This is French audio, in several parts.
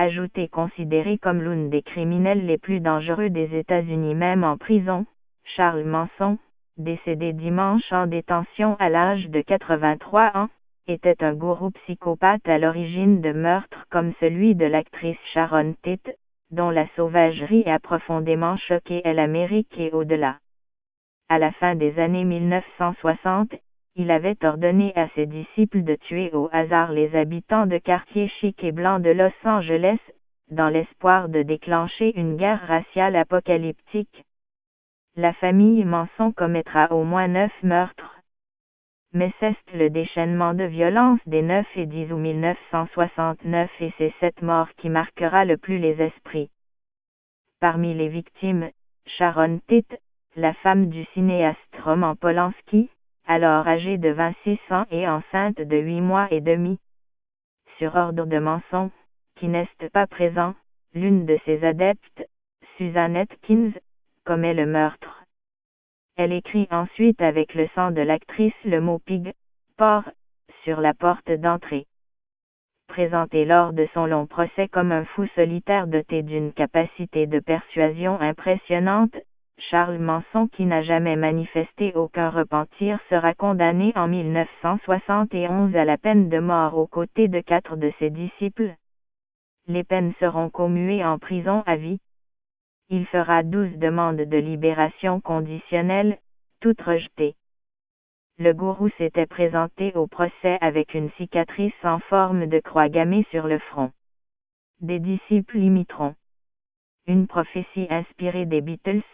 ajouté considéré comme l'un des criminels les plus dangereux des États-Unis même en prison, Charles Manson, décédé dimanche en détention à l'âge de 83 ans, était un gourou psychopathe à l'origine de meurtres comme celui de l'actrice Sharon Tate, dont la sauvagerie a profondément choqué l'Amérique et au-delà. À la fin des années 1960, il avait ordonné à ses disciples de tuer au hasard les habitants de quartiers chics et blancs de Los Angeles, dans l'espoir de déclencher une guerre raciale apocalyptique. La famille Manson commettra au moins 9 meurtres. Mais c'est le déchaînement de violence des 9 et 10 août 1969 et ces 7 morts qui marquera le plus les esprits. Parmi les victimes, Sharon Tate, la femme du cinéaste Roman Polanski, alors âgée de 26 ans et enceinte de 8 mois et demi. Sur ordre de Manson, qui n'est pas présent, l'une de ses adeptes, Susan Atkins, commet le meurtre. Elle écrit ensuite avec le sang de l'actrice le mot pig, porc, sur la porte d'entrée. Présenté lors de son long procès comme un fou solitaire doté d'une capacité de persuasion impressionnante, Charles Manson, qui n'a jamais manifesté aucun repentir, sera condamné en 1971 à la peine de mort aux côtés de 4 de ses disciples. Les peines seront commuées en prison à vie. Il fera 12 demandes de libération conditionnelle, toutes rejetées. Le gourou s'était présenté au procès avec une cicatrice en forme de croix gammée sur le front. Des disciples l'imiteront. Une prophétie inspirée des Beatles.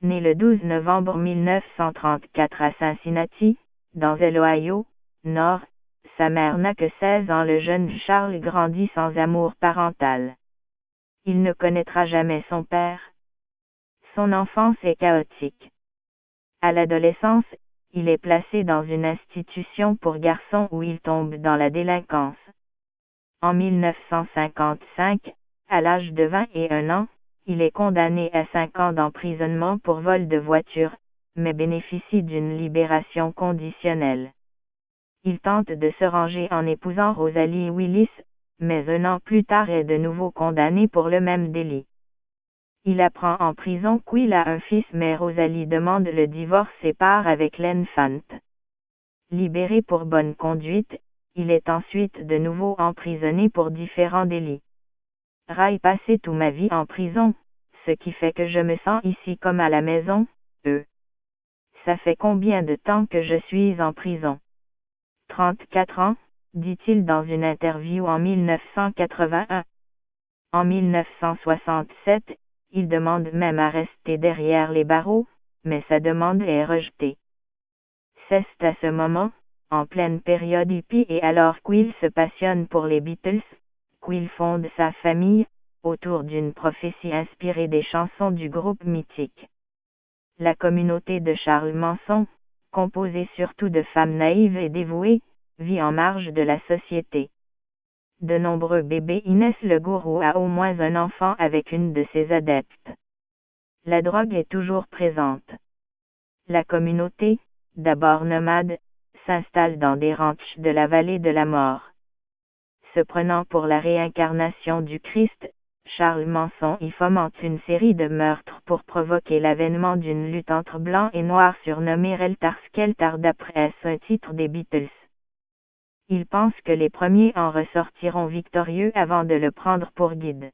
Né le 12 novembre 1934 à Cincinnati, dans l'Ohio, Nord, sa mère n'a que 16 ans. Le jeune Charles grandit sans amour parental. Il ne connaîtra jamais son père. Son enfance est chaotique. À l'adolescence, il est placé dans une institution pour garçons où il tombe dans la délinquance. En 1955, à l'âge de 21 ans, il est condamné à 5 ans d'emprisonnement pour vol de voiture, mais bénéficie d'une libération conditionnelle. Il tente de se ranger en épousant Rosalie Willis, mais un an plus tard est de nouveau condamné pour le même délit. Il apprend en prison qu'il a un fils mais Rosalie demande le divorce et part avec l'enfant. Libéré pour bonne conduite, il est ensuite de nouveau emprisonné pour différents délits. J'ai passé toute ma vie en prison, ce qui fait que je me sens ici comme à la maison. Ça fait combien de temps que je suis en prison? 34 ans, dit-il dans une interview en 1981. En 1967, il demande même à rester derrière les barreaux, mais sa demande est rejetée. C'est à ce moment, en pleine période hippie et alors qu'il se passionne pour les Beatles, qu'il fonde sa famille, autour d'une prophétie inspirée des chansons du groupe mythique. La communauté de Charles Manson, composée surtout de femmes naïves et dévouées, vit en marge de la société. De nombreux bébés y naissent. Le gourou a au moins un enfant avec une de ses adeptes. La drogue est toujours présente. La communauté, d'abord nomade, s'installe dans des ranchs de la vallée de la mort. Se prenant pour la réincarnation du Christ, Charles Manson y fomente une série de meurtres pour provoquer l'avènement d'une lutte entre blancs et noirs surnommée Helter Skelter d'après un titre des Beatles. Il pense que les premiers en ressortiront victorieux avant de le prendre pour guide.